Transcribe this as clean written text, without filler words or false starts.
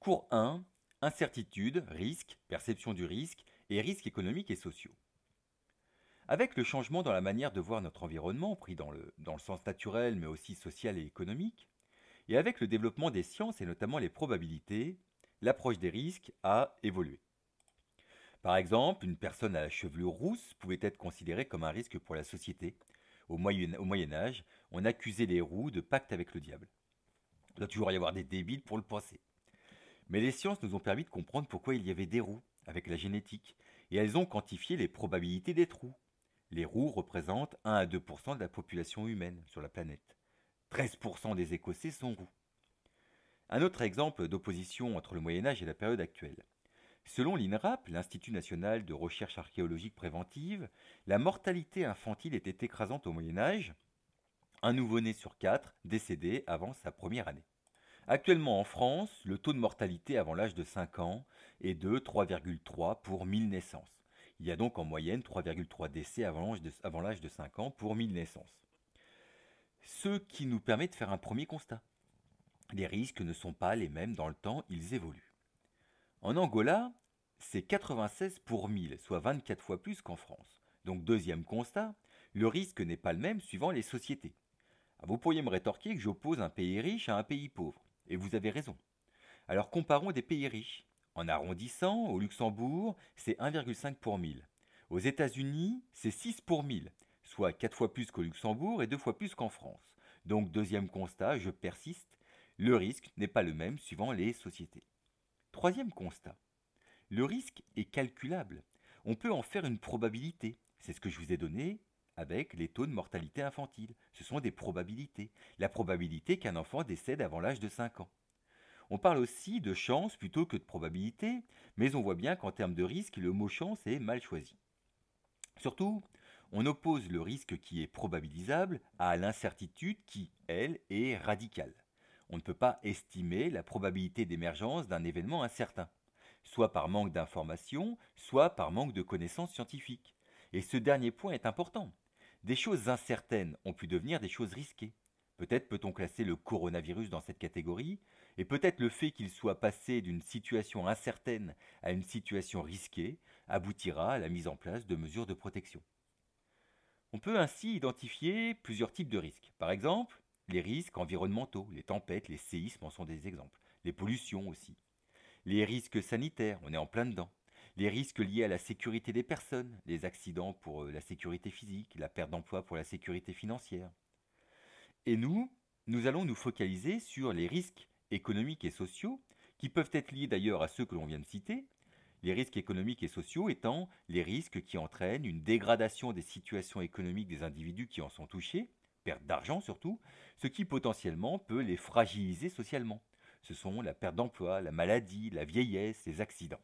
Cours 1, incertitude, risque, perception du risque et risques économiques et sociaux. Avec le changement dans la manière de voir notre environnement, pris dans le sens naturel mais aussi social et économique, et avec le développement des sciences et notamment les probabilités, l'approche des risques a évolué. Par exemple, une personne à la chevelure rousse pouvait être considérée comme un risque pour la société. Au Moyen Âge, on accusait les roux de pacte avec le diable. Il doit toujours y avoir des débiles pour le penser. Mais les sciences nous ont permis de comprendre pourquoi il y avait des roux, avec la génétique, et elles ont quantifié les probabilités des trous. Les roux représentent 1 à 2% de la population humaine sur la planète. 13% des Écossais sont roux. Un autre exemple d'opposition entre le Moyen Âge et la période actuelle. Selon l'INRAP, l'Institut national de recherche archéologique préventive, la mortalité infantile était écrasante au Moyen Âge, un nouveau-né sur 4 décédé avant sa première année. Actuellement en France, le taux de mortalité avant l'âge de 5 ans est de 3,3 pour 1000 naissances. Il y a donc en moyenne 3,3 décès avant l'âge de 5 ans pour 1000 naissances. Ce qui nous permet de faire un premier constat. Les risques ne sont pas les mêmes dans le temps, ils évoluent. En Angola, c'est 96 pour 1000, soit 24 fois plus qu'en France. Donc deuxième constat, le risque n'est pas le même suivant les sociétés. Vous pourriez me rétorquer que j'oppose un pays riche à un pays pauvre. Et vous avez raison. Alors comparons des pays riches. En arrondissant, au Luxembourg, c'est 1,5 pour 1000. Aux États-Unis, c'est 6 pour 1000, soit 4 fois plus qu'au Luxembourg et 2 fois plus qu'en France. Donc deuxième constat, je persiste, le risque n'est pas le même suivant les sociétés. Troisième constat, le risque est calculable. On peut en faire une probabilité. C'est ce que je vous ai donné avec les taux de mortalité infantile. Ce sont des probabilités. La probabilité qu'un enfant décède avant l'âge de 5 ans. On parle aussi de chance plutôt que de probabilité, mais on voit bien qu'en termes de risque, le mot chance est mal choisi. Surtout, on oppose le risque qui est probabilisable à l'incertitude qui, elle, est radicale. On ne peut pas estimer la probabilité d'émergence d'un événement incertain, soit par manque d'informations, soit par manque de connaissances scientifiques. Et ce dernier point est important. Des choses incertaines ont pu devenir des choses risquées. Peut-être peut-on classer le coronavirus dans cette catégorie, et peut-être le fait qu'il soit passé d'une situation incertaine à une situation risquée aboutira à la mise en place de mesures de protection. On peut ainsi identifier plusieurs types de risques. Par exemple, les risques environnementaux, les tempêtes, les séismes en sont des exemples, les pollutions aussi. Les risques sanitaires, on est en plein dedans. Les risques liés à la sécurité des personnes, les accidents pour la sécurité physique, la perte d'emploi pour la sécurité financière. Et nous allons nous focaliser sur les risques économiques et sociaux, qui peuvent être liés d'ailleurs à ceux que l'on vient de citer, les risques économiques et sociaux étant les risques qui entraînent une dégradation des situations économiques des individus qui en sont touchés, perte d'argent surtout, ce qui potentiellement peut les fragiliser socialement. Ce sont la perte d'emploi, la maladie, la vieillesse, les accidents.